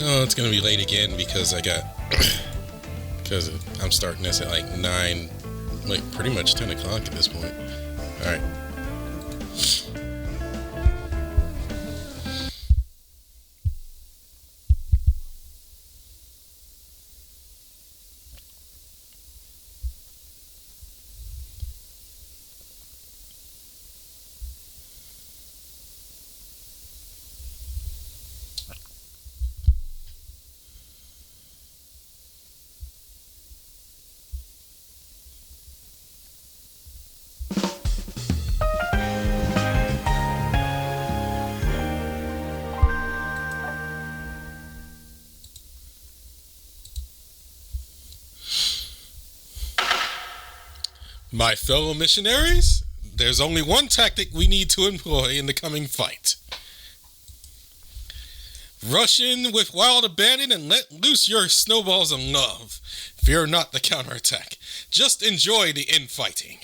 Oh, it's gonna be late again because because I'm starting this at like 9, like pretty much 10 o'clock at this point. All right. My fellow missionaries, there's only one tactic we need to employ in the coming fight. Rush in with wild abandon and let loose your snowballs of love. Fear not the counterattack. Just enjoy the infighting.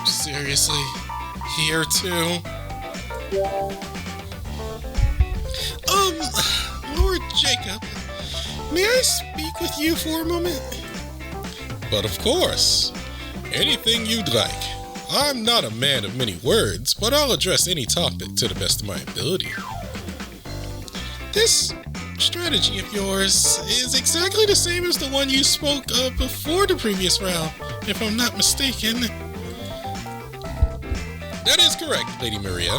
Seriously? Here too? Lord Jacob, may I speak with you for a moment? But of course. Anything you'd like. I'm not a man of many words, but I'll address any topic to the best of my ability. This strategy of yours is exactly the same as the one you spoke of before the previous round, if I'm not mistaken. That is correct, Lady Maria.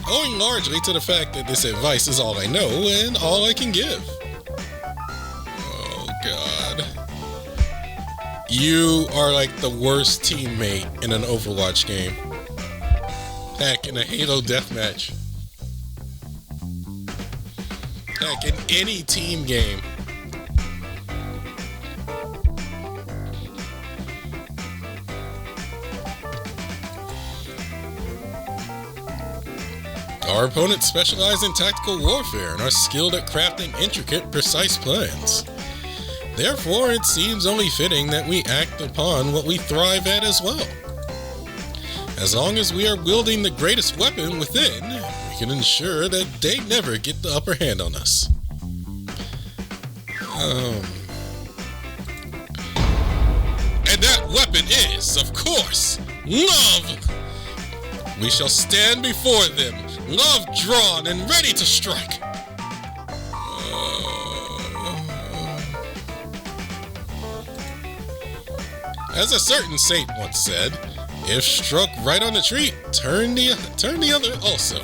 Owing largely to the fact that this advice is all I know and all I can give. Oh, God. You are like the worst teammate in an Overwatch game. Heck, in a Halo deathmatch. Heck, in any team game. Our opponents specialize in tactical warfare and are skilled at crafting intricate, precise plans. Therefore, it seems only fitting that we act upon what we thrive at as well. As long as we are wielding the greatest weapon within, we can ensure that they never get the upper hand on us. And that weapon is, of course, love! We shall stand before them, love drawn and ready to strike. As a certain saint once said, if struck right on the treat, turn the other also.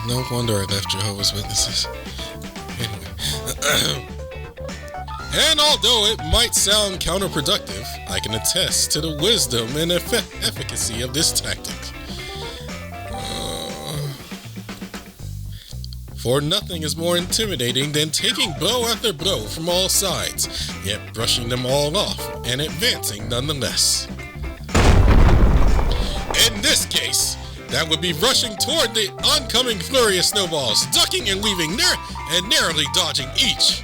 No wonder I left Jehovah's Witnesses. Anyway. And although it might sound counterproductive, I can attest to the wisdom and efficacy of this tactic. For nothing is more intimidating than taking blow after blow from all sides, yet brushing them all off and advancing nonetheless. In this case, that would be rushing toward the oncoming flurry of snowballs, ducking and weaving and narrowly dodging each.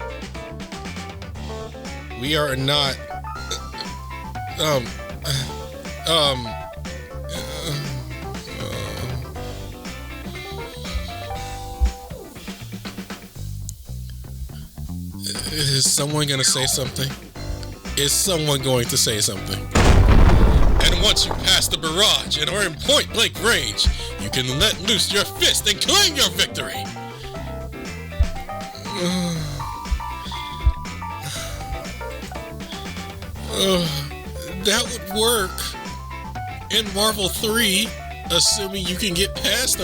We are not... Is someone going to say something? Is someone going to say something? And once you pass the barrage and are in point-blank range, you can let loose your fist and claim your victory! That would work in Marvel 3, assuming you can get past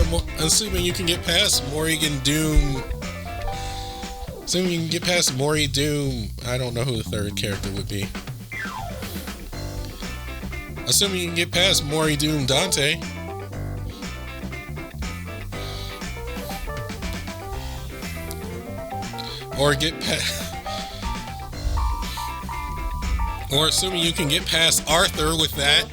Morrigan Doom. Assuming you can get past Mori Doom. I don't know who the third character would be. Assuming you can get past Mori Doom Dante. or get past, or assuming you can get past Arthur with that.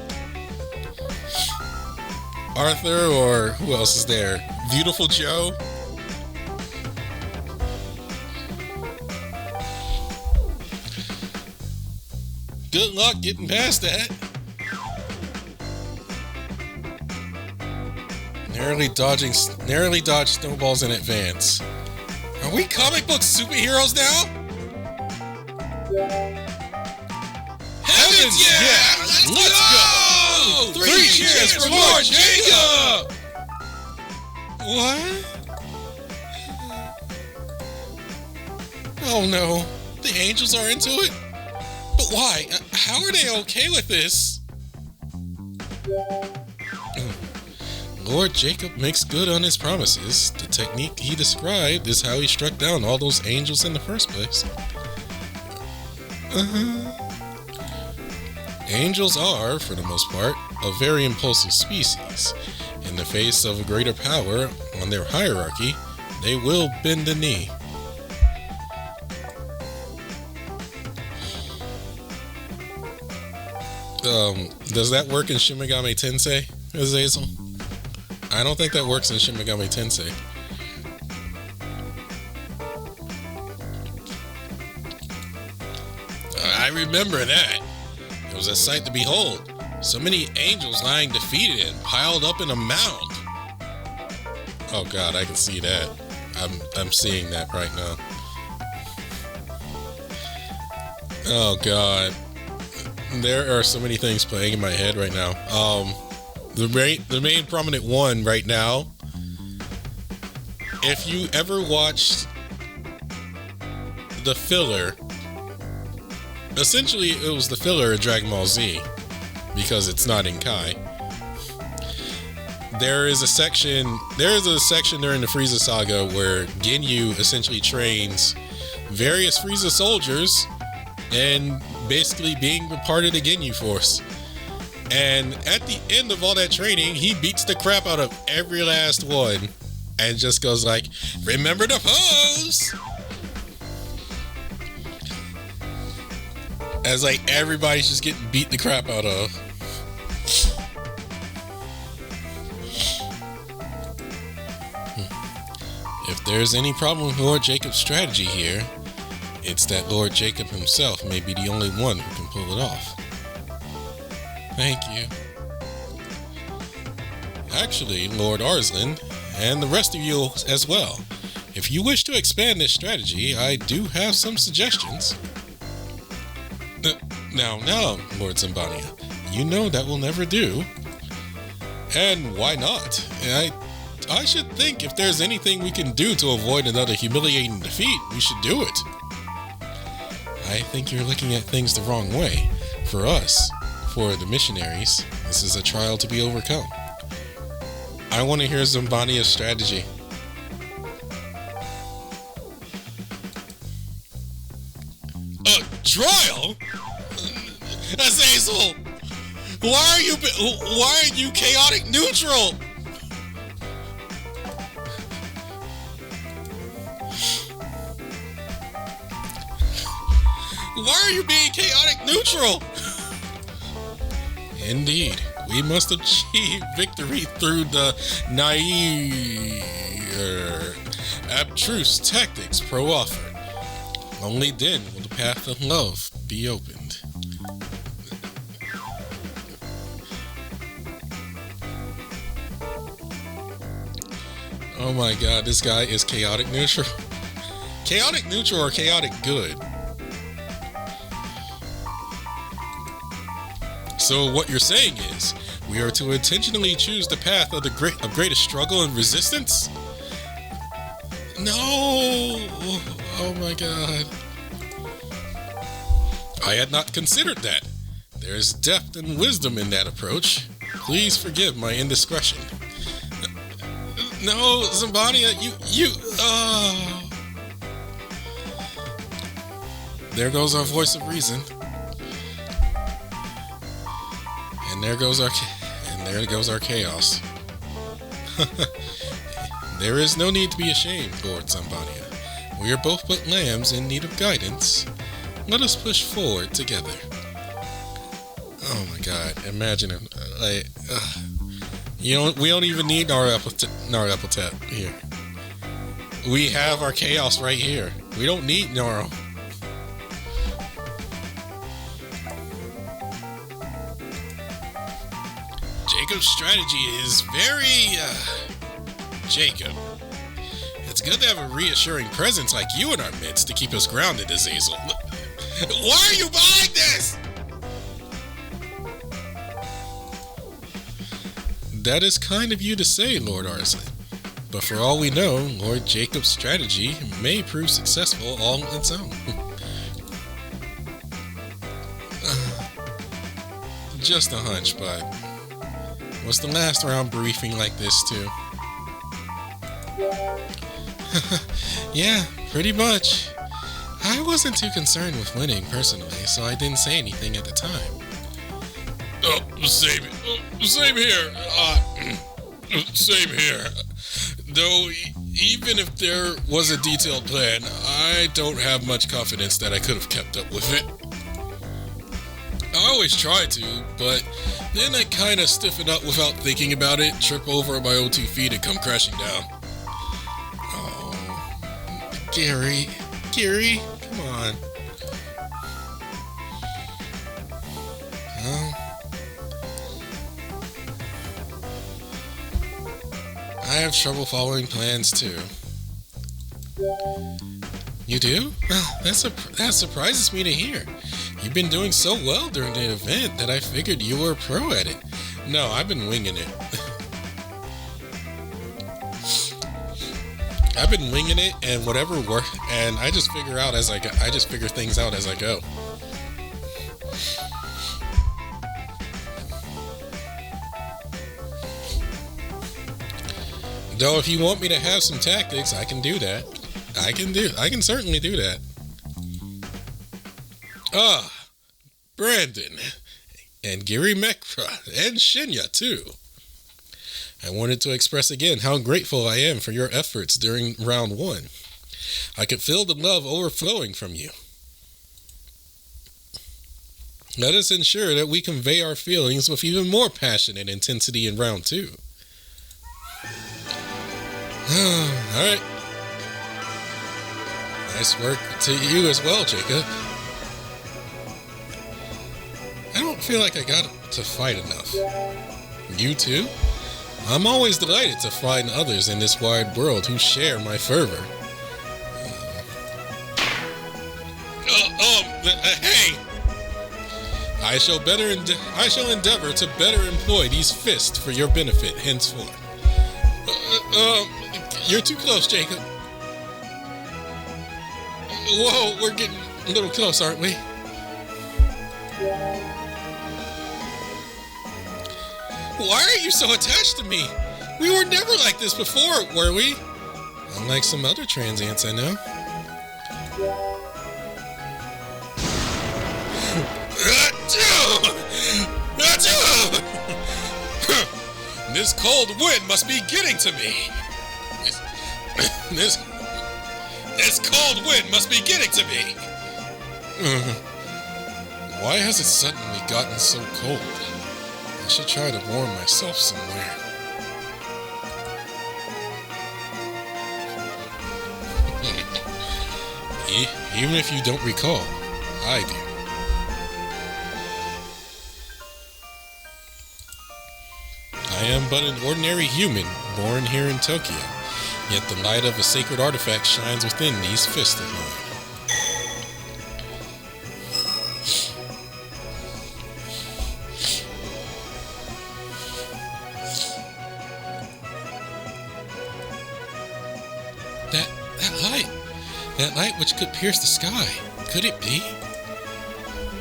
Arthur, or who else is there? Beautiful Joe. Good luck getting past that. Narrowly dodge snowballs in advance. Are we comic book superheroes now? Heavens, yeah! Let's go! Three cheers for Lord Jacob! What? Oh no, the angels are into it? But why? How are they okay with this? Lord Jacob makes good on his promises. The technique he described is how he struck down all those angels in the first place. Angels are, for the most part, a very impulsive species. In the face of a greater power on their hierarchy, they will bend the knee. Does that work in Shin Megami Tensei, Azazel? I don't think that works in Shin Megami Tensei. I remember that. It was a sight to behold. So many angels lying defeated and piled up in a mound. Oh god, I can see that. I'm seeing that right now. Oh god. There are so many things playing in my head right now. The main prominent one right now, if you ever watched the filler, essentially it was the filler of Dragon Ball Z, because it's not in Kai. There is a section during the Frieza saga where Ginyu essentially trains various Frieza soldiers and basically being a part of the Ginyu Force. And at the end of all that training, he beats the crap out of every last one and just goes like, "Remember the pose!" As like everybody's just getting beat the crap out of. If there's any problem with Lord Jacob's strategy here, it's that Lord Jacob himself may be the only one who can pull it off. Thank you. Actually, Lord Arslan, and the rest of you as well, if you wish to expand this strategy, I do have some suggestions. Now, Lord Zambania, you know that will never do. And why not? I should think if there's anything we can do to avoid another humiliating defeat, we should do it. I think you're looking at things the wrong way. For us, for the missionaries, this is a trial to be overcome. I want to hear Zambania's strategy. A trial? Azazel! Why are you chaotic neutral? Why are you being chaotic neutral? Indeed, we must achieve victory through the abstruse tactics pro-offered. Only then will the path of love be opened. Oh my god, this guy is chaotic neutral. Chaotic neutral or chaotic good? So what you're saying is, we are to intentionally choose the path of greatest struggle and resistance? No! Oh my god. I had not considered that. There's depth and wisdom in that approach. Please forgive my indiscretion. No, Zambania, There goes our voice of reason. And there goes our chaos. There is no need to be ashamed, Lord Zambania. We are both but lambs in need of guidance. Let us push forward together. Oh my god, imagine him. We don't even need Gnarl-epithet here. We have our chaos right here. We don't need Gnarl. Jacob's strategy is very, Jacob. It's good to have a reassuring presence like you in our midst to keep us grounded, Azazel. Why are you behind this? That is kind of you to say, Lord Arslan. But for all we know, Lord Jacob's strategy may prove successful all on its own. Just a hunch, but was the last round briefing like this too? Yeah, pretty much. I wasn't too concerned with winning personally, so I didn't say anything at the time. Same here. Same here. Though, even if there was a detailed plan, I don't have much confidence that I could have kept up with it. I always try to, but then I kind of stiffen up without thinking about it, trip over on my own 2 feet, and come crashing down. Oh, Gary, come on. Well, I have trouble following plans too. You do? Well, that surprises me to hear. You've been doing so well during the event that I figured you were a pro at it. No, I've been winging it. I've been winging it, and whatever works, and I just figure things out as I go. Though if you want me to have some tactics, I can do that. I can certainly do that. Brandon, and Girimekhala, and Shinya too. I wanted to express again how grateful I am for your efforts during round 1. I could feel the love overflowing from you. Let us ensure that we convey our feelings with even more passion and intensity in round 2. Alright. Nice work to you as well, Jacob. I don't feel like I got to fight enough. You too? I'm always delighted to find others in this wide world who share my fervor. Hey! I shall endeavor to better employ these fists for your benefit henceforth. You're too close, Jacob. Whoa, we're getting a little close, aren't we? Why are you so attached to me? We were never like this before, were we? Unlike some other transients I know. This cold wind must be getting to me. This cold wind must be getting to me. Why has it suddenly gotten so cold? I should try to warm myself somewhere. Even if you don't recall, I do. I am but an ordinary human, born here in Tokyo, yet the light of a sacred artifact shines within these fists of mine. That light which could pierce the sky, could it be?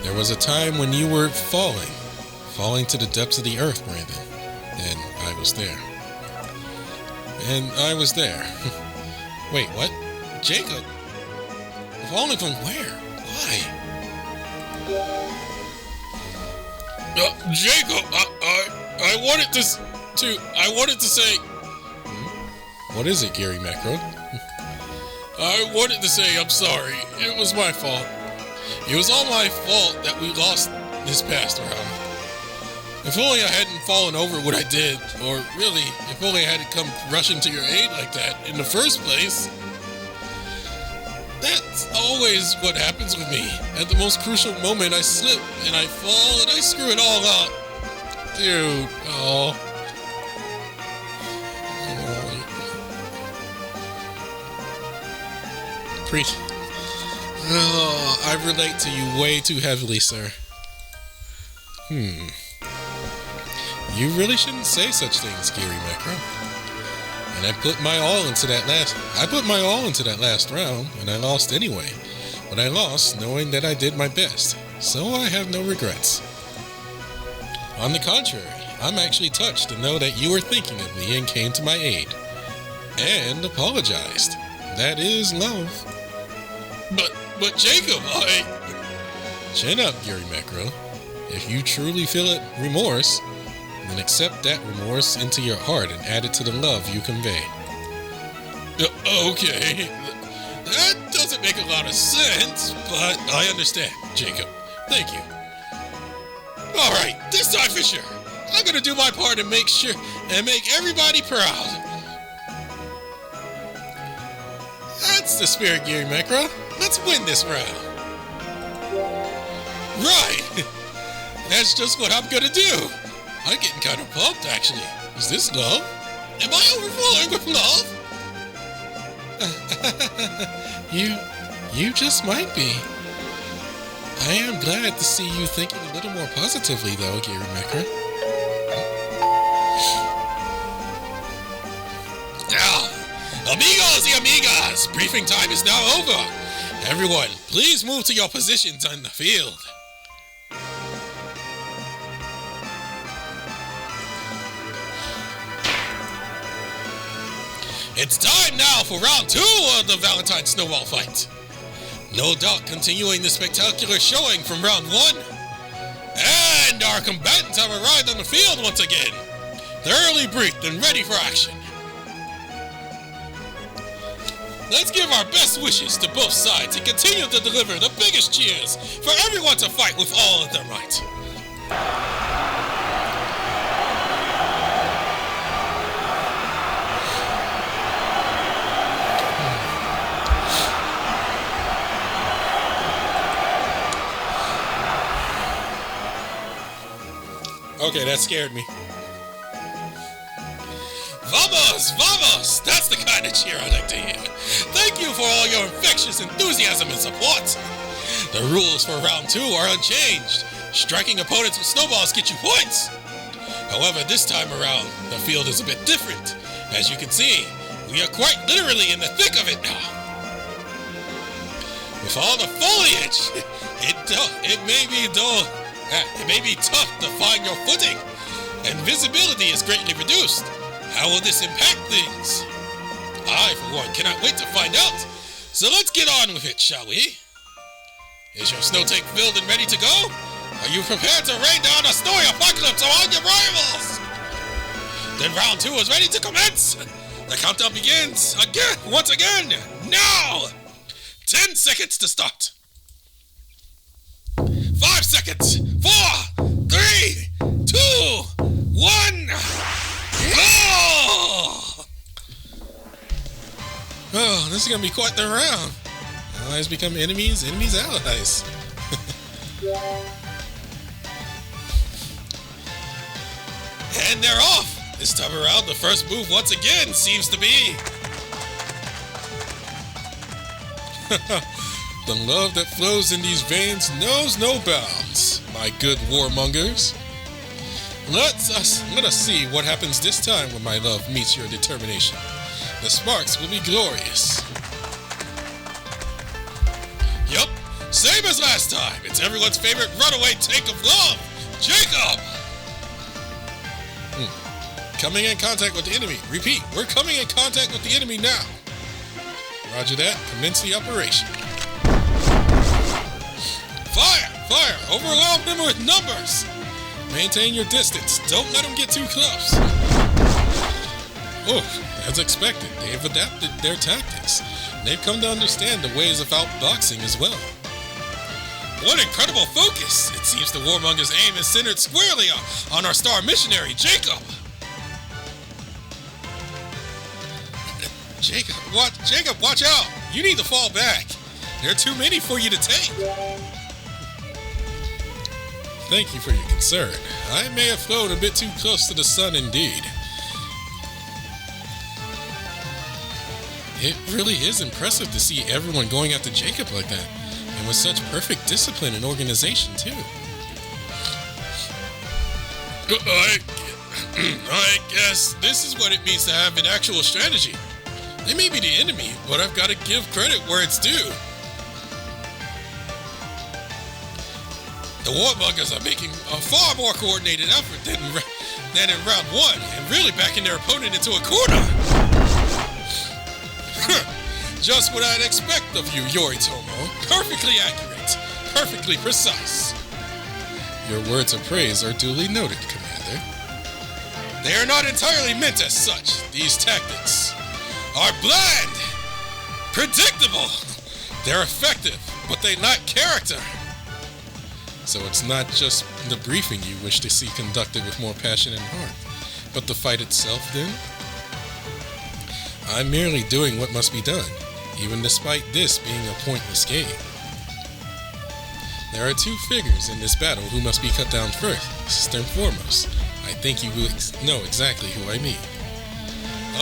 There was a time when you were falling to the depths of the earth, Brandon, and I was there. Wait, what? Jacob? Falling from where? Why? Jacob, I wanted to say... What is it, Girimekhala? I wanted to say I'm sorry. It was my fault. It was all my fault that we lost this past round. If only I hadn't fallen over what I did, or really, if only I hadn't come rushing to your aid like that in the first place. That's always what happens with me. At the most crucial moment, I slip, and I fall, and I screw it all up. Dude, oh. Preach. Oh, I relate to you way too heavily, sir. You really shouldn't say such things, Girimekhala. And I put my all into that last round, and I lost anyway. But I lost knowing that I did my best, so I have no regrets. On the contrary, I'm actually touched to know that you were thinking of me and came to my aid. And apologized. That is love. But Jacob, Chin up, Girimekhala. If you truly feel remorse, then accept that remorse into your heart and add it to the love you convey. Okay. That doesn't make a lot of sense, but I understand, Jacob. Thank you. Alright, this time for sure. I'm gonna do my part and make everybody proud. That's the spirit, Girimekhala. Let's win this round. Right! That's just what I'm gonna do. I'm getting kind of pumped, actually. Is this love? Am I overflowing with love? You just might be. I am glad to see you thinking a little more positively, though, Girimekhala. Amigos y amigas, briefing time is now over. Everyone, please move to your positions on the field. It's time now for round 2 of the Valentine Snowball fight. No doubt continuing the spectacular showing from round 1. And our combatants have arrived on the field once again. Thoroughly briefed and ready for action. Let's give our best wishes to both sides and continue to deliver the biggest cheers for everyone to fight with all of their might. Okay, that scared me. Vamos! Vamos! That's the kind of cheer I like to hear. Thank you for all your infectious enthusiasm and support. The rules for round 2 are unchanged. Striking opponents with snowballs get you points. However, this time around, the field is a bit different. As you can see, we are quite literally in the thick of it now. With all the foliage, it may be tough to find your footing, and visibility is greatly reduced. How will this impact things? I, for one, cannot wait to find out. So let's get on with it, shall we? Is your snow tank filled and ready to go? Are you prepared to rain down a snowy apocalypse on your rivals? Then round 2 is ready to commence. The countdown begins once again, now! 10 seconds to start. 5 seconds. 4, 3, 2, 1. Oh, this is going to be quite the round. Allies become enemies, enemies allies. And they're off. This time around, the first move once again seems to be... The love that flows in these veins knows no bounds, my good Warmongers. Let us see what happens this time when my love meets your determination. The sparks will be glorious. Yup, same as last time. It's everyone's favorite runaway tank of love, Jacob! Coming in contact with the enemy. Repeat, we're coming in contact with the enemy now. Roger that. Commence the operation. Fire! Fire! Overwhelm them with numbers! Maintain your distance. Don't let them get too close. Oh, as expected, they have adapted their tactics. They've come to understand the ways of outboxing as well. What incredible focus! It seems the Warmongers' aim is centered squarely on our star missionary, Jacob. Jacob, watch out! You need to fall back. There are too many for you to take. Thank you for your concern. I may have flown a bit too close to the sun indeed. It really is impressive to see everyone going after Jacob like that, and with such perfect discipline and organization too. I guess this is what it means to have an actual strategy. They may be the enemy, but I've got to give credit where it's due. The Warmongers are making a far more coordinated effort than in round one, and really backing their opponent into a corner. Just what I'd expect of you, Yoritomo. Perfectly accurate, perfectly precise. Your words of praise are duly noted, Commander. They are not entirely meant as such. These tactics are bland, predictable. They're effective, but they lack character. So it's not just the briefing you wish to see conducted with more passion and heart, but the fight itself, then? I'm merely doing what must be done, even despite this being a pointless game. There are two figures in this battle who must be cut down first and foremost. I think you will know exactly who I mean.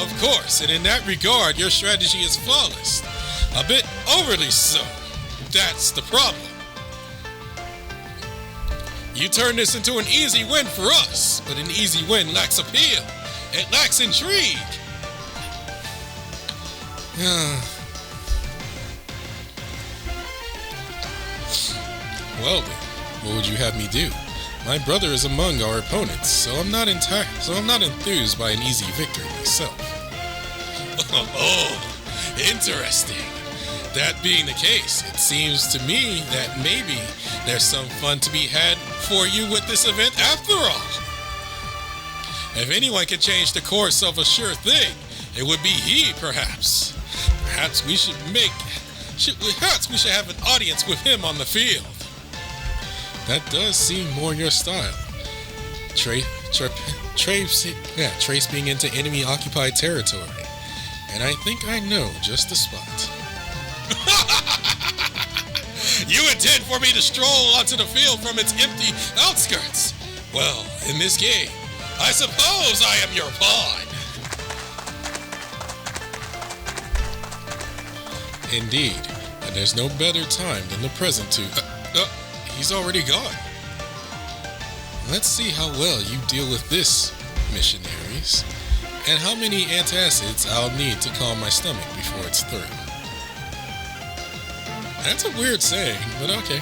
Of course, and in that regard, your strategy is flawless. A bit overly so. That's the problem. You turn this into an easy win for us, but an easy win lacks appeal. It lacks intrigue. Well then, what would you have me do? My brother is among our opponents, so I'm not enthused by an easy victory myself. Oh, interesting. That being the case, it seems to me that maybe there's some fun to be had for you with this event after all. If anyone can change the course of a sure thing, it would be he, perhaps. Perhaps we should have an audience with him on the field. That does seem more your style. Trace being into enemy-occupied territory. And I think I know just the spot. You intend for me to stroll onto the field from its empty outskirts? Well, in this game, I suppose I am your pawn. Indeed, and there's no better time than the present to... he's already gone. Let's see how well you deal with this, missionaries, and how many antacids I'll need to calm my stomach before it's through. That's a weird saying, but okay.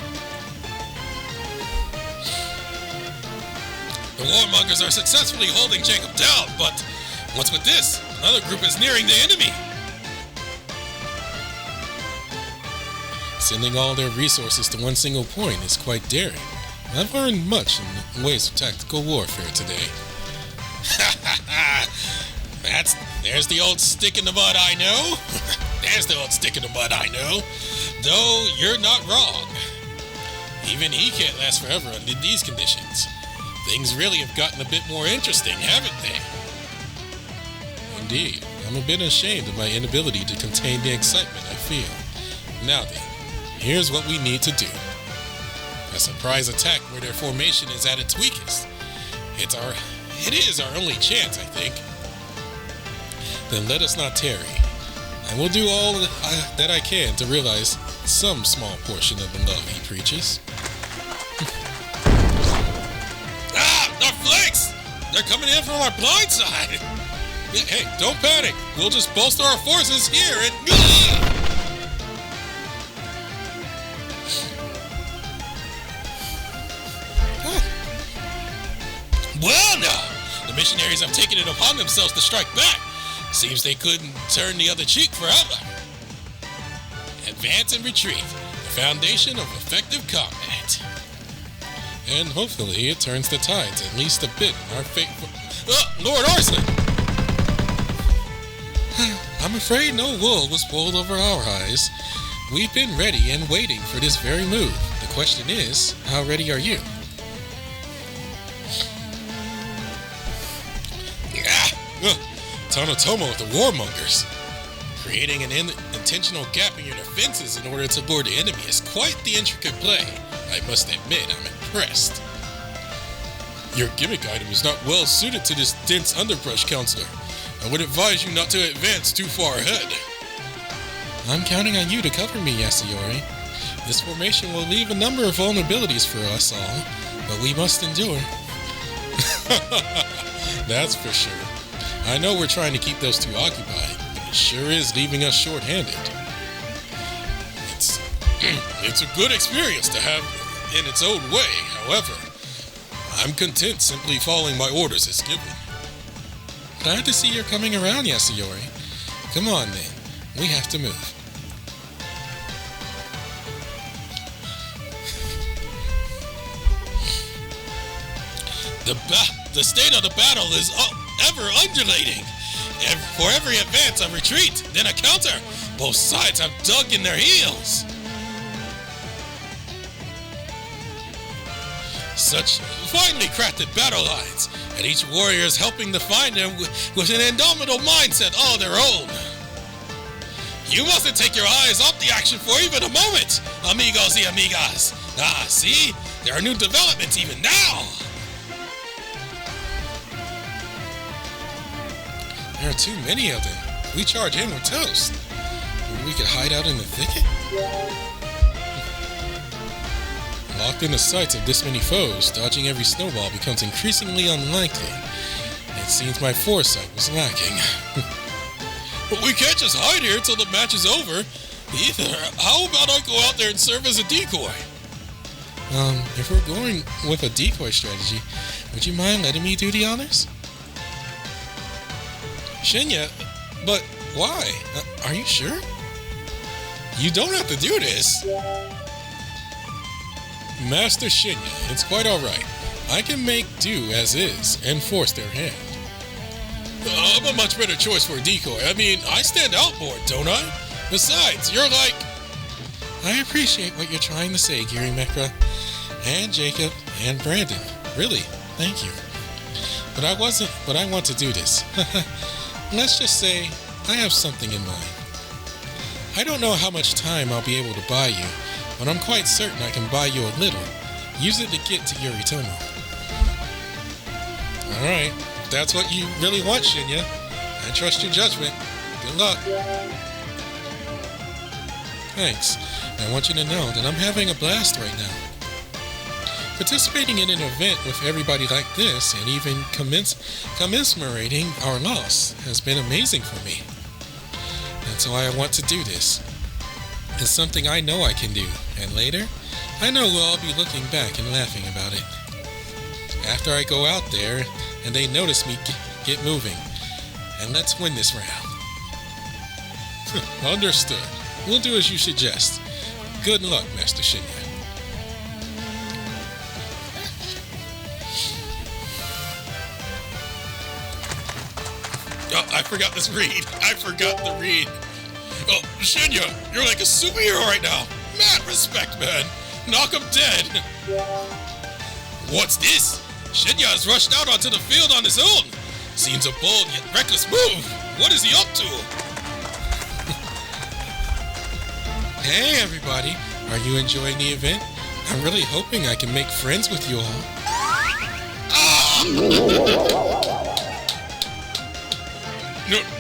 The Warmongers are successfully holding Jacob down, but what's with this? Another group is nearing the enemy. Sending all their resources to one single point is quite daring. I've learned much in the ways of tactical warfare today. There's the old stick in the mud I know. There's the old stick in the mud I know. Though you're not wrong. Even he can't last forever under these conditions. Things really have gotten a bit more interesting, haven't they? Indeed, I'm a bit ashamed of my inability to contain the excitement I feel. Now then, here's what we need to do. A surprise attack where their formation is at its weakest. It is our only chance, I think. Then let us not tarry. I will do all that I can to realize some small portion of the love he preaches. Our flanks! They're coming in from our blind side! Hey, don't panic. We'll just bolster our forces here and... Well, now, the missionaries have taken it upon themselves to strike back. Seems they couldn't turn the other cheek forever. Advance and retreat, the foundation of effective combat. And hopefully it turns the tides at least a bit in our fate. Lord Arslan! I'm afraid no wool was pulled over our eyes. We've been ready and waiting for this very move. The question is, how ready are you? Tanatomo with the Warmongers. Creating an intentional gap in your defenses in order to lure the enemy is quite the intricate play. I must admit, I'm impressed. Your gimmick item is not well suited to this dense underbrush, Counselor. I would advise you not to advance too far ahead. I'm counting on you to cover me, Yasuyori. This formation will leave a number of vulnerabilities for us all, but we must endure. That's for sure. I know we're trying to keep those two occupied, but it sure is leaving us short-handed. It's a good experience to have in its own way, however. I'm content simply following my orders as given. Glad to see you're coming around, Yasuyori. Come on, then. We have to move. The state of the battle is ever undulating. For every advance, a retreat, then a counter. Both sides have dug in their heels. Such finely crafted battle lines, and each warrior is helping to find them with an indomitable mindset all their own. You mustn't take your eyes off the action for even a moment, amigos y amigas. See? There are new developments even now. There are too many of them. We charge in with toast. Maybe we could hide out in the thicket? Locked in the sights of this many foes, dodging every snowball becomes increasingly unlikely. It seems my foresight was lacking. But we can't just hide here till the match is over. Either. How about I go out there and serve as a decoy? If we're going with a decoy strategy, would you mind letting me do the honors? Shinya, but why? Are you sure? You don't have to do this. Master Shinya, it's quite alright. I can make do as is and force their hand. I'm a much better choice for a decoy. I mean, I stand out more, don't I? Besides, you're like... I appreciate what you're trying to say, Girimekhala, and Jacob, and Brandon. Really, thank you. But I want to do this. Let's just say I have something in mind. I don't know how much time I'll be able to buy you, but I'm quite certain I can buy you a little. Use it to get to Yoritomo. Alright, if that's what you really want, Shinya. I trust your judgment. Good luck. Thanks. I want you to know that I'm having a blast right now. Participating in an event with everybody like this and even commiserating our loss has been amazing for me. That's why I want to do this. It's something I know I can do, and later, I know we'll all be looking back and laughing about it. After I go out there and they notice me get moving, and let's win this round. Understood. We'll do as you suggest. Good luck, Master Shinya. Oh, I forgot this read. I forgot the read. Oh, Shinya, you're like a superhero right now. Mad respect, man. Knock him dead. What's this? Shinya has rushed out onto the field on his own. Seems a bold yet reckless move. What is he up to? Hey, everybody. Are you enjoying the event? I'm really hoping I can make friends with you all.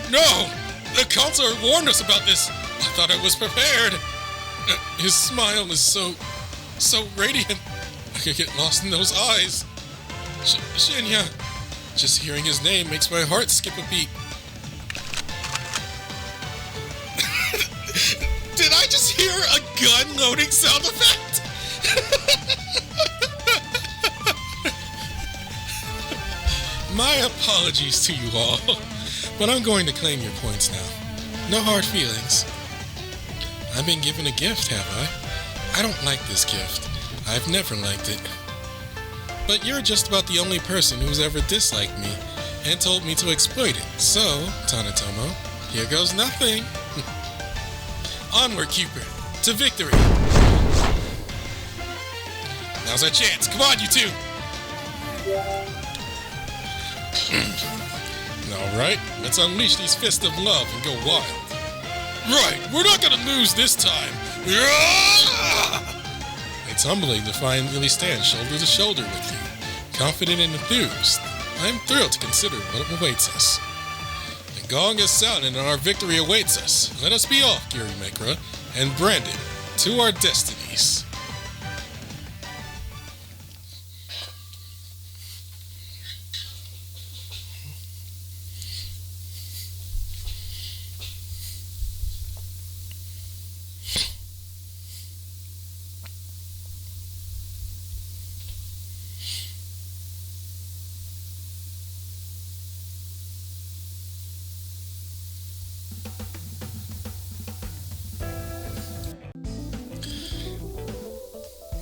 No! The counselor warned us about this. I thought I was prepared. His smile is so radiant. I could get lost in those eyes. Shinya. Just hearing his name makes my heart skip a beat. Did I just hear a gun loading sound effect? My apologies to you all, but I'm going to claim your points now. No hard feelings. I've been given a gift, have I? I don't like this gift. I've never liked it. But you're just about the only person who's ever disliked me and told me to exploit it. So, Tanatomo, Here goes nothing. Onward, Cupid, to victory. Now's our chance. Come on, you two. Alright, let's unleash these fists of love and go wild. Right, we're not gonna lose this time. It's humbling to finally stand shoulder to shoulder with you, confident and enthused. I am thrilled to consider what awaits us. The gong is sounded and our victory awaits us. Let us be off, Girimekhala, and branded to our destinies.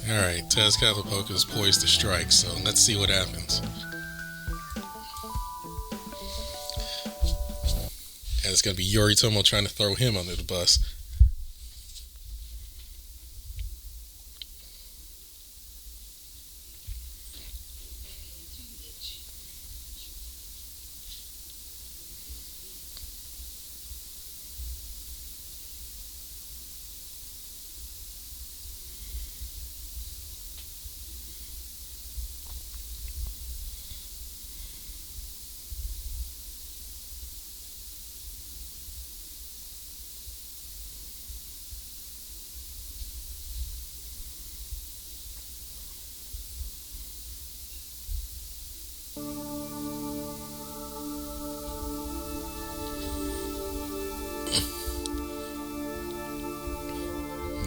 Alright, Tezcatlipoca is poised to strike, so let's see what happens. And it's gonna be Yoritomo trying to throw him under the bus.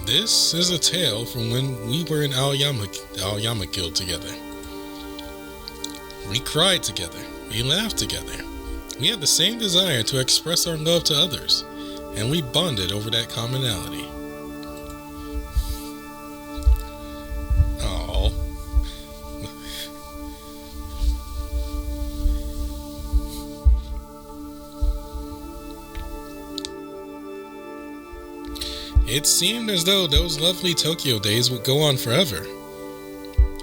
This is a tale from when we were in Aoyama Guild together. We cried together. We laughed together. We had the same desire to express our love to others, and we bonded over that commonality. Aww. It seemed as though those lovely Tokyo days would go on forever,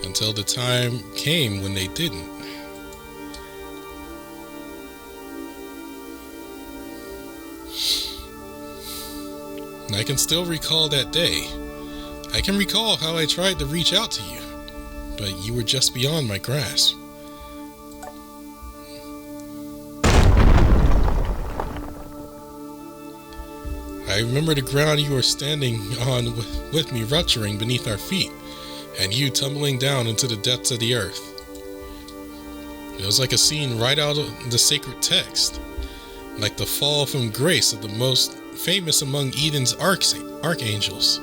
until the time came when they didn't. I can still recall that day. I can recall how I tried to reach out to you, but you were just beyond my grasp. I remember the ground you were standing on with me rupturing beneath our feet, and you tumbling down into the depths of the earth. It was like a scene right out of the sacred text, like the fall from grace of the most famous among Eden's archangels.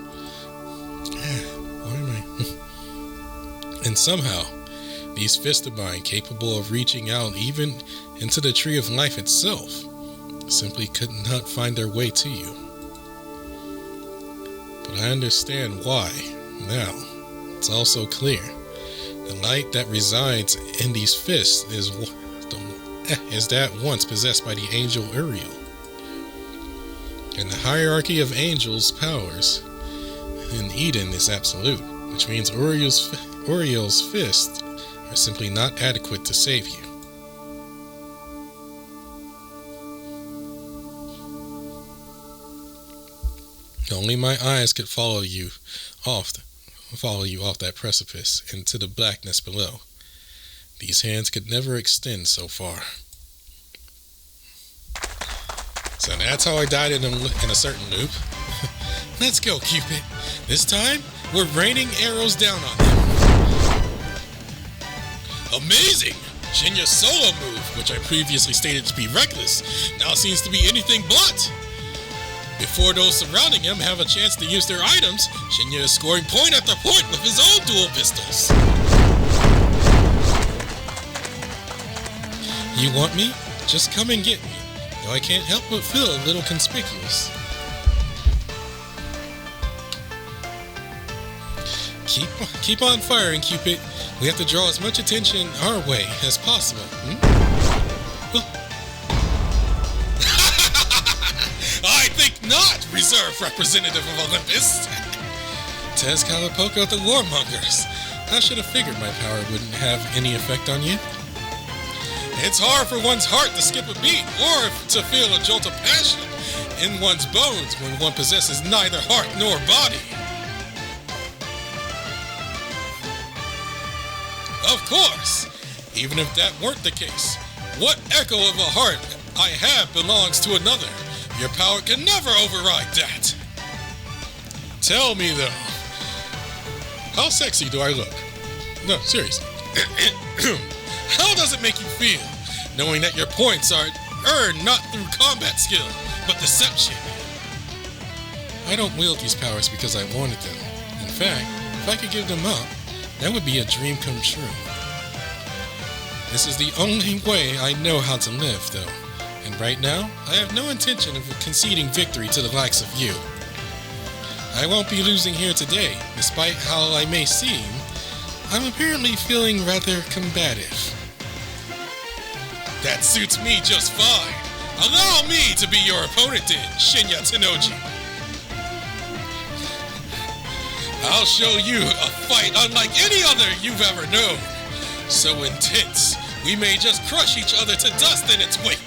Why am I? And somehow, these fists of mine, capable of reaching out even into the tree of life itself, simply could not find their way to you. But I understand why now. It's also clear. The light that resides in these fists is that once possessed by the angel Uriel. And the hierarchy of angels' powers in Eden is absolute, which means Uriel's fists are simply not adequate to save you. Only my eyes could follow you off that precipice into the blackness below. These hands could never extend so far. So that's how I died in a certain loop. Let's go, Cupid. This time, we're raining arrows down on them. Amazing! Shinya's solo move, which I previously stated to be reckless, now seems to be anything but. Before those surrounding him have a chance to use their items, Shinya is scoring point after point with his own dual pistols. You want me? Just come and get me, though I can't help but feel a little conspicuous. Keep on firing, Cupid. We have to draw as much attention our way as possible. observe, representative of Olympus. Tezcatlipoca of the Warmongers. I should have figured my power wouldn't have any effect on you. It's hard for one's heart to skip a beat, or to feel a jolt of passion in one's bones when one possesses neither heart nor body. Of course, even if that weren't the case, what echo of a heart I have belongs to another. Your power can never override that. Tell me though, how sexy do I look? No, seriously. How does it make you feel, knowing that your points are earned not through combat skill, but deception? I don't wield these powers because I wanted them. In fact, if I could give them up, that would be a dream come true. This is the only way I know how to live, though. And right now, I have no intention of conceding victory to the likes of you. I won't be losing here today, despite how I may seem. I'm apparently feeling rather combative. That suits me just fine. Allow me to be your opponent then, Shinya Tennoji. I'll show you a fight unlike any other you've ever known. So intense, we may just crush each other to dust in its wake.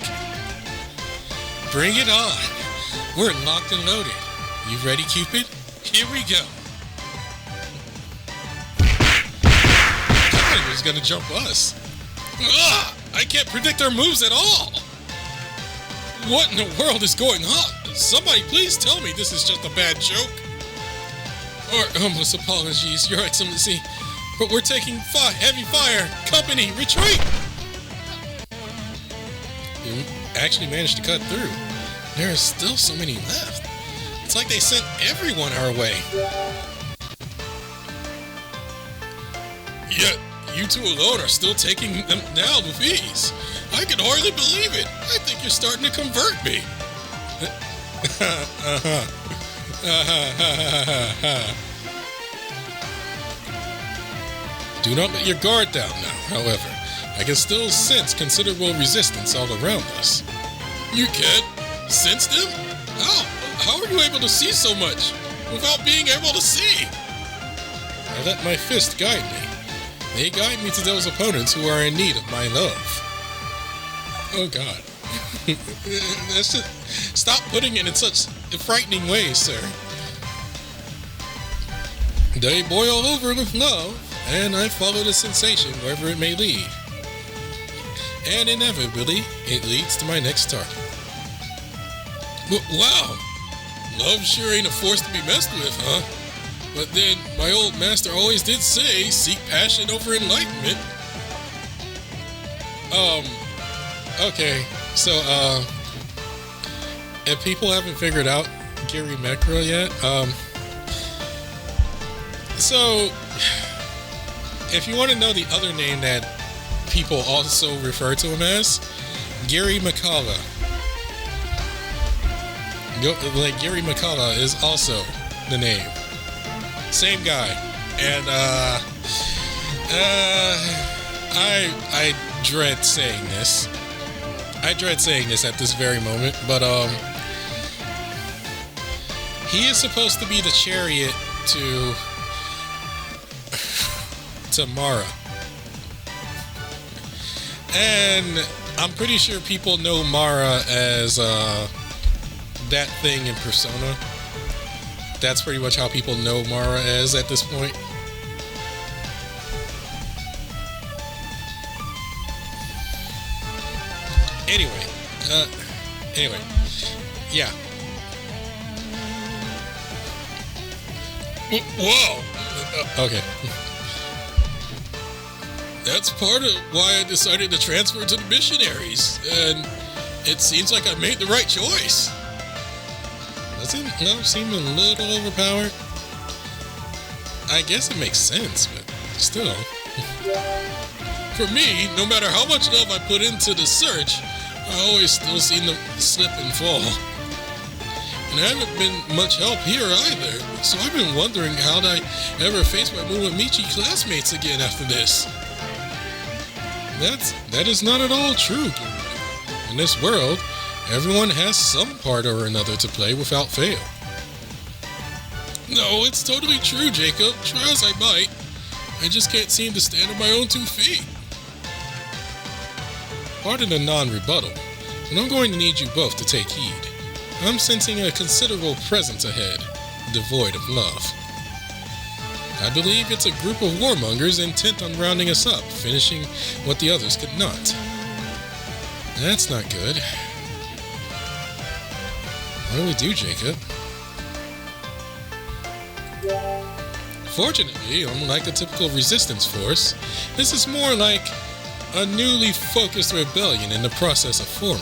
Bring it on. We're locked and loaded. You ready, Cupid? Here we go. I thought he was gonna jump us. Ugh, I can't predict our moves at all. What in the world is going on? Somebody please tell me this is just a bad joke. Our humblest apologies, Your Excellency, but we're taking heavy fire. Company, retreat! You actually managed to cut through. There are still so many left. It's like they sent everyone our way. Yet, you two alone are still taking them down with ease. I can hardly believe it. I think you're starting to convert me. Do not let your guard down now, however. I can still sense considerable resistance all around us. You can't sense them? How are you able to see so much without being able to see? I let my fist guide me. They guide me to those opponents who are in need of my love. Oh God. That's just, stop putting it in such frightening ways, sir. They boil over with love, and I follow the sensation wherever it may lead. And inevitably, it leads to my next target. Wow! Love sure ain't a force to be messed with, huh? But then, my old master always did say, seek passion over enlightenment. Okay, so, if people haven't figured out Girimekhala yet, so, if you want to know the other name that people also refer to him as, Girimekhala. Like, Girimekhala is also the name. Same guy. And, I dread saying this. I dread saying this at this very moment, but, he is supposed to be the chariot to Mara. And I'm pretty sure people know Mara as, that thing in Persona. That's pretty much how people know Mara as at this point. Anyway, yeah. Whoa! Okay. That's part of why I decided to transfer to the Missionaries, and it seems like I made the right choice. Doesn't love seem a little overpowered? I guess it makes sense, but still. For me, no matter how much love I put into the search, I always still seem to slip and fall. And I haven't been much help here either, so I've been wondering how I ever face my Muromichi classmates again after this. That is not at all true. In this world, everyone has some part or another to play without fail. No, it's totally true, Jacob. Try as I might. I just can't seem to stand on my own 2 feet. Pardon a non-rebuttal, but I'm going to need you both to take heed. I'm sensing a considerable presence ahead, devoid of love. I believe it's a group of warmongers intent on rounding us up, finishing what the others could not. That's not good. What do we do, Jacob? Fortunately, unlike a typical resistance force, this is more like a newly focused rebellion in the process of forming.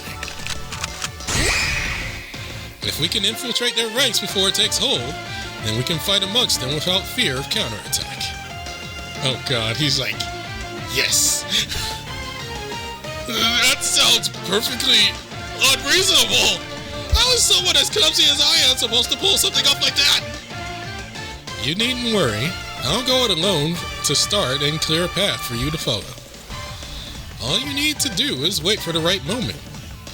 If we can infiltrate their ranks before it takes hold, then we can fight amongst them without fear of counterattack. Oh god, he's like, yes! That sounds perfectly unreasonable! How is someone as clumsy as I am supposed to pull something off like that? You needn't worry. I'll go it alone to start and clear a path for you to follow. All you need to do is wait for the right moment,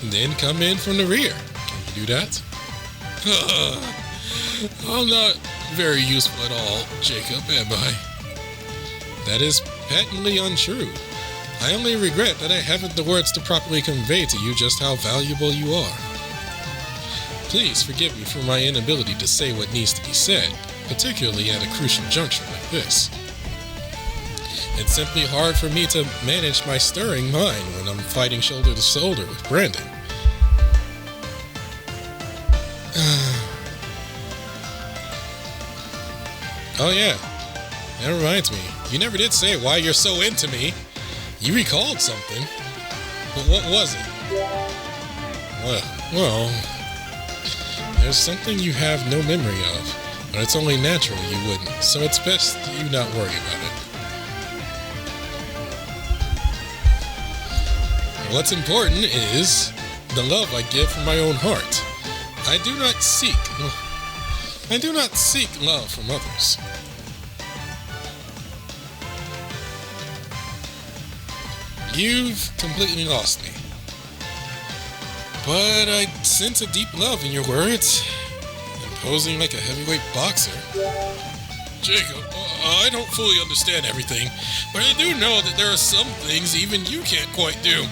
and then come in from the rear. Can you do that? I'm not very useful at all, Jacob, am I? That is patently untrue. I only regret that I haven't the words to properly convey to you just how valuable you are. Please forgive me for my inability to say what needs to be said, particularly at a crucial juncture like this. It's simply hard for me to manage my stirring mind when I'm fighting shoulder to shoulder with Brandon. Oh yeah, that reminds me. You never did say why you're so into me. You recalled something. But what was it? Well, there's something you have no memory of, but it's only natural you wouldn't, so it's best you not worry about it. What's important is the love I give from my own heart. I do not seek love from others. You've completely lost me. But I sense a deep love in your words, imposing like a heavyweight boxer. Jacob, I don't fully understand everything, but I do know that there are some things even you can't quite do.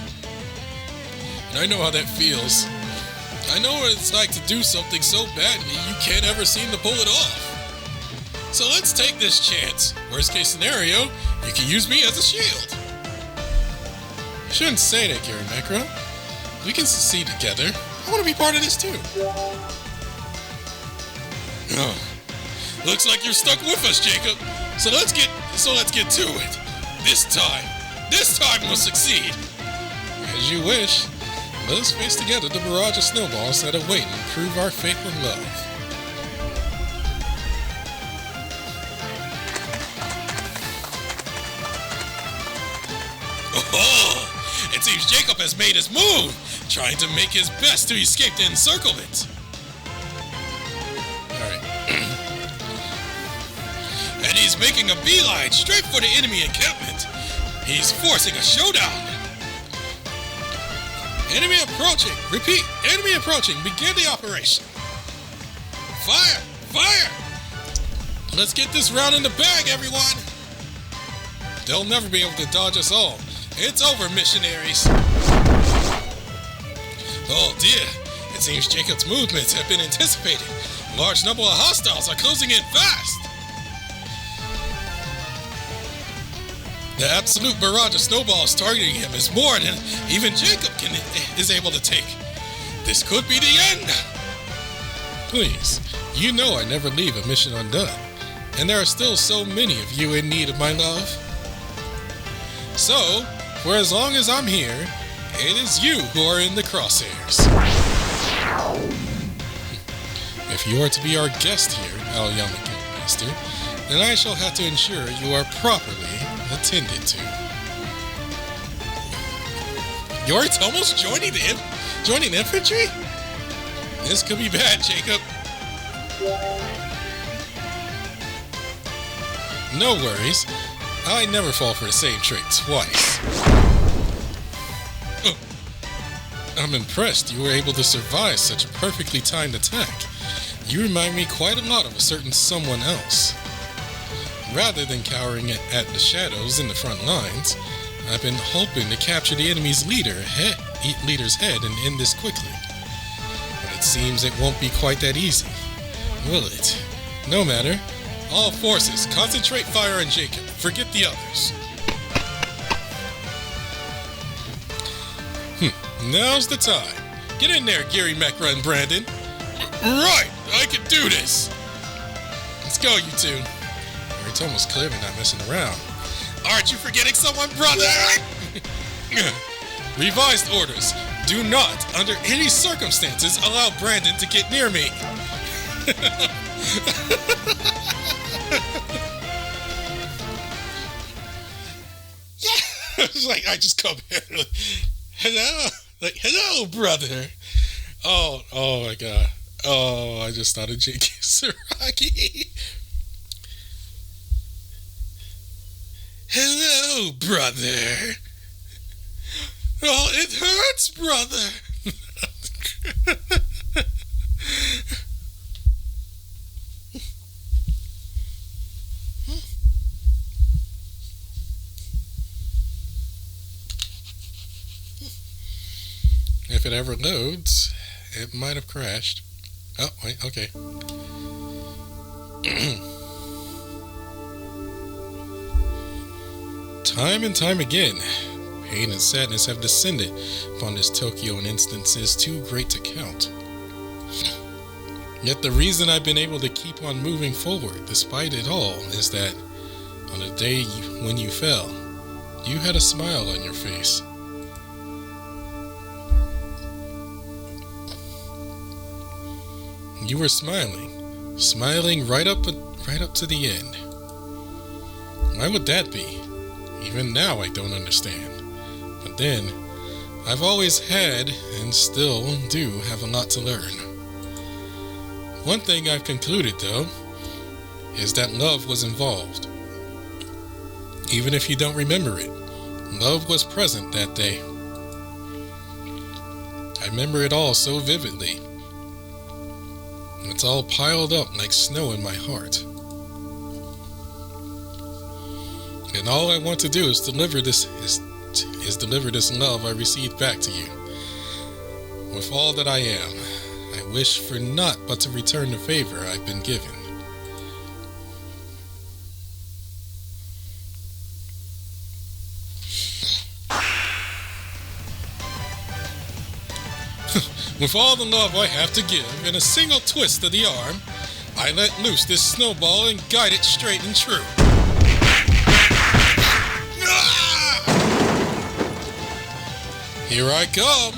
And I know how that feels. I know what it's like to do something so badly you can't ever seem to pull it off. So let's take this chance. Worst case scenario, you can use me as a shield. You shouldn't say that, Girimekhala. We can succeed together. I want to be part of this too. Oh, looks like you're stuck with us, Jacob. So let's get to it. This time we'll succeed. As you wish. Let us face together the barrage of snowballs that await and prove our faith and love. Oh, it seems Jacob has made his move, trying to make his best to escape the encirclement. Alright. And he's making a beeline straight for the enemy encampment. He's forcing a showdown. Enemy approaching! Repeat! Enemy approaching! Begin the operation! Fire! Fire! Let's get this round in the bag, everyone! They'll never be able to dodge us all. It's over, missionaries! Oh dear! It seems Jacob's movements have been anticipated. A large number of hostiles are closing in fast! The absolute barrage of snowballs targeting him is more than even Jacob is able to take. This could be the end! Please, you know I never leave a mission undone, and there are still so many of you in need of my love. So, for as long as I'm here, it is you who are in the crosshairs. If you are to be our guest here, Aoyama Guildmaster, then I shall have to ensure you are properly attended to. You're almost joining infantry? This could be bad, Jacob. No worries. I never fall for the same trick twice. I'm impressed you were able to survive such a perfectly timed attack. You remind me quite a lot of a certain someone else. Rather than cowering at the shadows in the front lines, I've been hoping to capture the enemy's leader's head and end this quickly. But it seems it won't be quite that easy, will it? No matter. All forces, concentrate fire on Jacob. Forget the others. Now's the time. Get in there, Girimekhala and Brandon. Right, I can do this. Let's go, you two. It's almost clearly not messing around. Aren't you forgetting someone, brother? Revised orders. Do not, under any circumstances, allow Brandon to get near me. Yeah. It's like, I just come here. Like, hello? Like, hello, brother. Oh my God. Oh, I just thought of J.K. Saraki. Hello, brother. Oh, it hurts, brother. If it ever loads, it might have crashed. Oh, wait, okay. Time and time again, pain and sadness have descended upon this Tokyo in instances too great to count. Yet the reason I've been able to keep on moving forward despite it all is that on the day when you fell, you had a smile on your face. You were smiling right up to the end. Why would that be? Even now I don't understand. But then, I've always had, and still do, have a lot to learn. One thing I've concluded, though, is that love was involved. Even if you don't remember it, love was present that day. I remember it all so vividly. It's all piled up like snow in my heart. And all I want to do is deliver this love I received back to you. With all that I am, I wish for naught but to return the favor I've been given. With all the love I have to give, in a single twist of the arm, I let loose this snowball and guide it straight and true. Here I come.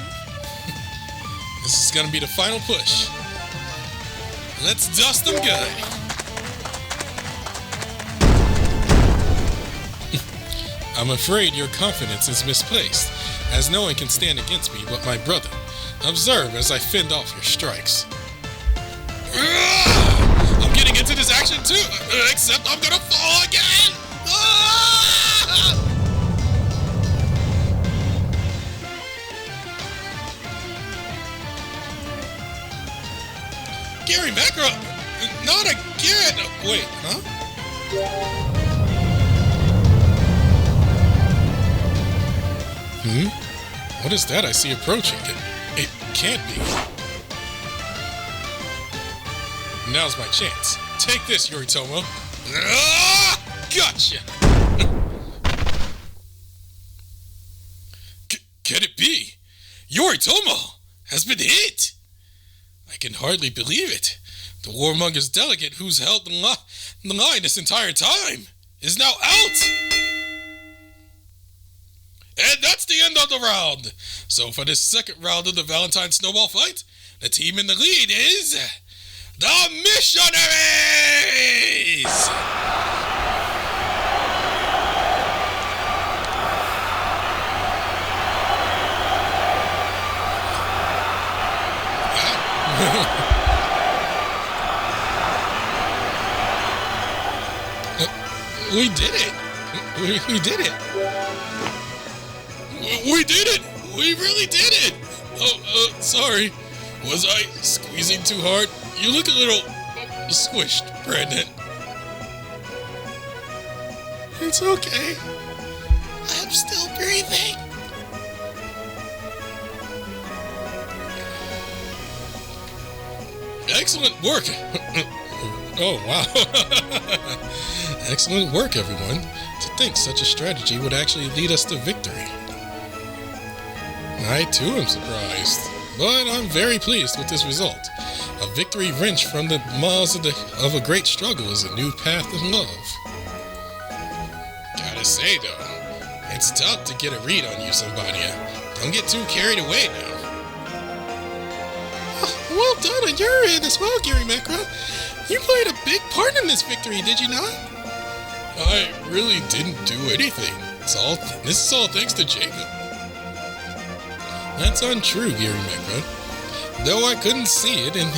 This is gonna be the final push. Let's dust them good. I'm afraid your confidence is misplaced, as no one can stand against me but my brother. Observe as I fend off your strikes. I'm getting into this action too, except I'm gonna fall again! Girimekhala! Not again! Wait, huh? What is that I see approaching? It can't be. Now's my chance. Take this, Yoritomo. Gotcha! Can it be? Yoritomo has been hit! I can hardly believe it. The Warmongers delegate who's held the line this entire time is now out! And that's the end of the round. So for this second round of the Valentine Snowball fight, the team in the lead is the Missionaries! We did it! We did it! We did it! We really did it! Oh, sorry. Was I squeezing too hard? You look a little squished, Brandon. It's okay. I'm still breathing. Excellent work. Oh, wow. Excellent work, everyone. To think such a strategy would actually lead us to victory. I, too, am surprised. But I'm very pleased with this result. A victory wrenched from the maws of a great struggle is a new path of love. Gotta say, though, it's tough to get a read on you, Sambadia. Don't get too carried away now. Well done on your end as well, Girimekhala. You played a big part in this victory, did you not? I really didn't do anything. This is all thanks to Jacob. That's untrue, Girimekhala. Though I couldn't see it, in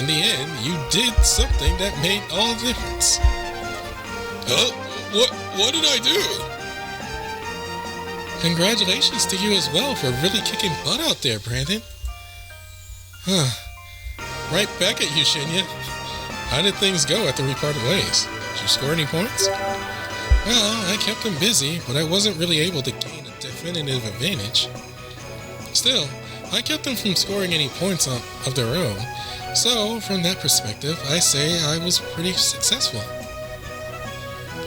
the end, you did something that made all the difference. Huh? What did I do? Congratulations to you as well for really kicking butt out there, Brandon. Right back at you, Shinya. How did things go after we parted ways? Did you score any points? Well, I kept them busy, but I wasn't really able to gain a definitive advantage. Still, I kept them from scoring any points of their own, so from that perspective, I say I was pretty successful.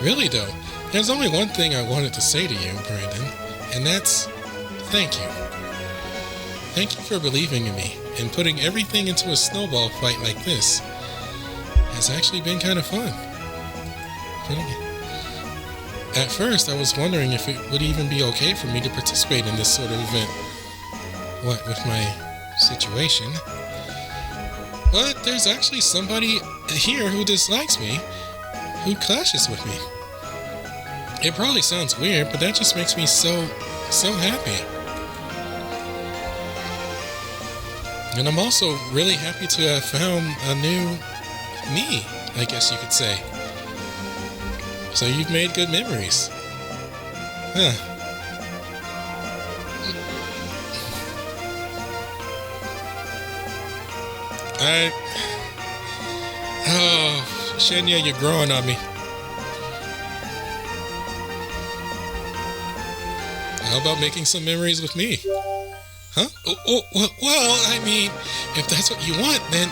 Really though, there's only one thing I wanted to say to you, Brandon, and that's thank you. Thank you for believing in me and putting everything into a snowball fight like this. Has actually been kind of fun. At first, I was wondering if it would even be okay for me to participate in this sort of event. What with my situation. But there's actually somebody here who dislikes me, who clashes with me. It probably sounds weird, but that just makes me so happy. And I'm also really happy to have found a new me, I guess you could say. So you've made good memories. Huh. Oh, Shinya, you're growing on me. How about making some memories with me? Huh? Well, I mean, if that's what you want, then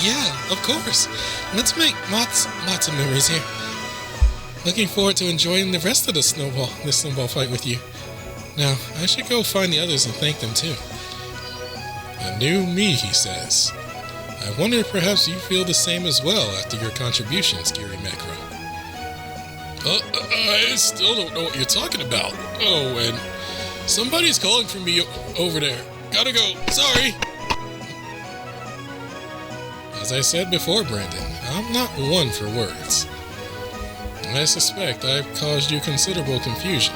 yeah, of course. Let's make lots of memories here. Looking forward to enjoying the rest of the snowball fight with you. Now, I should go find the others and thank them too. A new me, he says. I wonder if perhaps you feel the same as well after your contributions, Girimekhala. I still don't know what you're talking about. Oh, and somebody's calling for me over there. Gotta go. Sorry. As I said before, Brandon, I'm not one for words. I suspect I've caused you considerable confusion,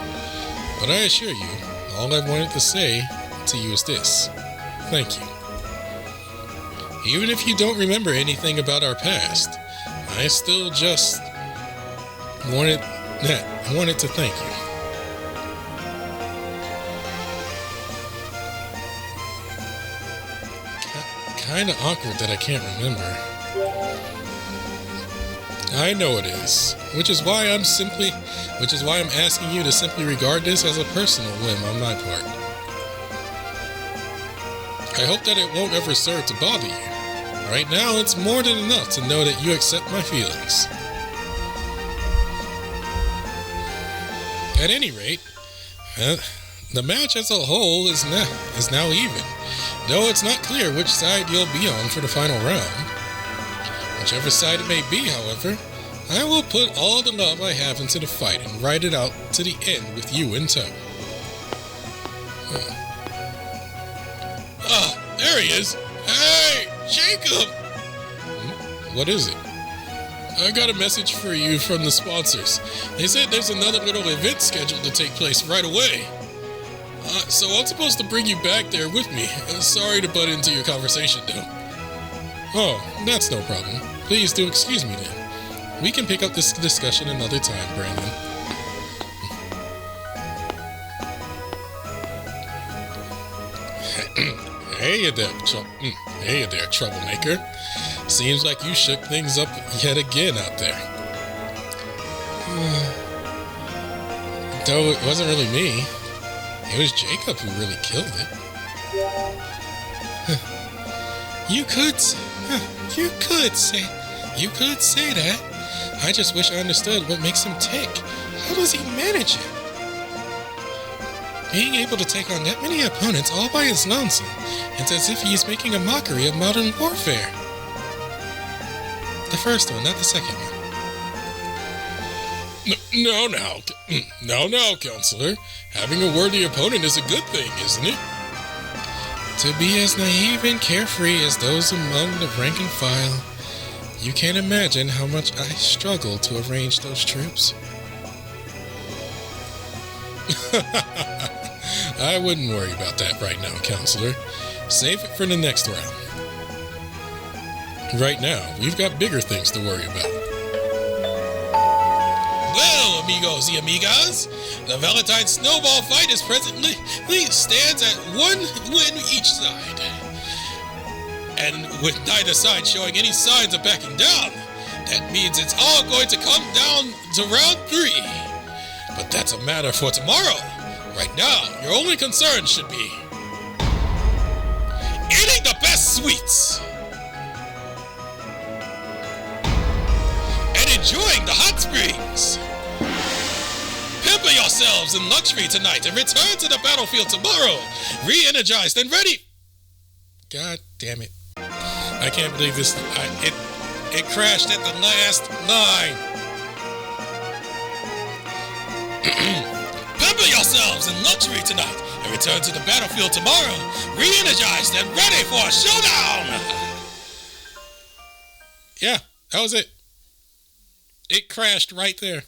but I assure you, all I wanted to say to you is this. Thank you. Even if you don't remember anything about our past, I still just wanted to thank you. Kinda awkward that I can't remember. I know it is, which is why I'm asking you to simply regard this as a personal whim on my part. I hope that it won't ever serve to bother you. Right now, it's more than enough to know that you accept my feelings. At any rate, the match as a whole is now even, though it's not clear which side you'll be on for the final round. Whichever side it may be, however, I will put all the love I have into the fight and ride it out to the end with you in tow. There he is! Hey, Jacob! What is it? I got a message for you from the sponsors. They said there's another little event scheduled to take place right away. So I'm supposed to bring you back there with me. Sorry to butt into your conversation, though. Oh, that's no problem. Please do excuse me then. We can pick up this discussion another time, Brandon. Hey there, troublemaker. Seems like you shook things up yet again out there. Though it wasn't really me. It was Jacob who really killed it. You could say that. I just wish I understood what makes him tick. How does he manage it? Being able to take on that many opponents all by his lonesome, it's as if he's making a mockery of modern warfare. The first one, not the second one. No, Counselor. Having a worthy opponent is a good thing, isn't it? To be as naive and carefree as those among the rank and file, you can't imagine how much I struggle to arrange those troops. I wouldn't worry about that right now, Counselor. Save it for the next round. Right now, we've got bigger things to worry about. Well, amigos y amigas, the Valentine Snowball fight is presently stands at 1 win each side. And with neither side showing any signs of backing down, that means it's all going to come down to round 3. But that's a matter for tomorrow. Right now, your only concern should be eating the best sweets and enjoying the hot springs. Pamper yourselves in luxury tonight and return to the battlefield tomorrow, re-energized and ready. God damn it. I can't believe this. It crashed at the last line. Pamper yourselves in luxury tonight and return to the battlefield tomorrow, re-energized and ready for a showdown! Yeah, that was it. It crashed right there.